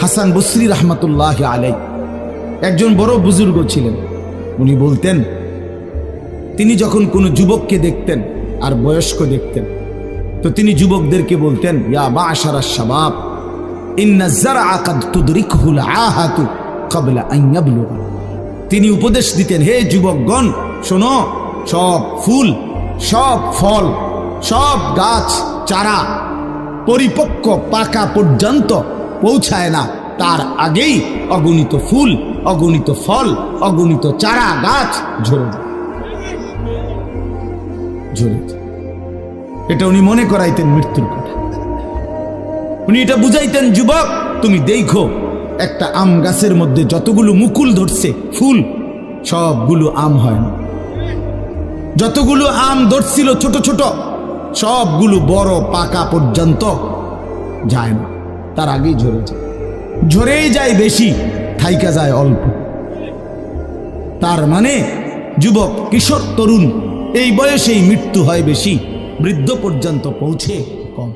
হাসান বসরি রহমতুল্লাহ আলাই একজন বড় বুজুর্গ ছিলেন। উনি বলতেন, তিনি যখন কোনো যুবককে দেখতেন আর বয়স্ক দেখতেন, তো তিনি যুবকদেরকে বলতেন, ইয়া মা'শারাশ শাবাব ইন্না যারআ কাদ তুদরিকুহুল আহাতু ক্বাবলা আন ইয়াবলুগা। তিনি উপদেশ দিতেন, হে যুবকগণ শোনো, সব ফুল, সব ফল, সব গাছ চারা পরিপক্ক পাকা পর্যন্ত পৌঁছায় না, তার আগেই অগণিত ফুল, অগণিত ফল, অগণিত চারা গাছ ঝরে যায়। এটা উনি মনে করাইতেন মৃত্যুর কথা। উনি এটা বুঝাইতেন, যুবক তুমি দেখো একটা আম গাছের মধ্যে যতগুলো মুকুল ধরছে ফুল, সবগুলো আম হয় না। যতগুলো আম ধরছিল ছোট ছোট, সবগুলো বড় পাকা পর্যন্ত যায় না, তার আগেই ঝরে যায়। ঝরেই যায় বেশি, থাইকা যায় অল্প। তার মানে যুবক, কিশোর, তরুণ এই বয়সেই মৃত্যু হয় বেশি, বৃদ্ধ পর্যন্ত পৌঁছে কম।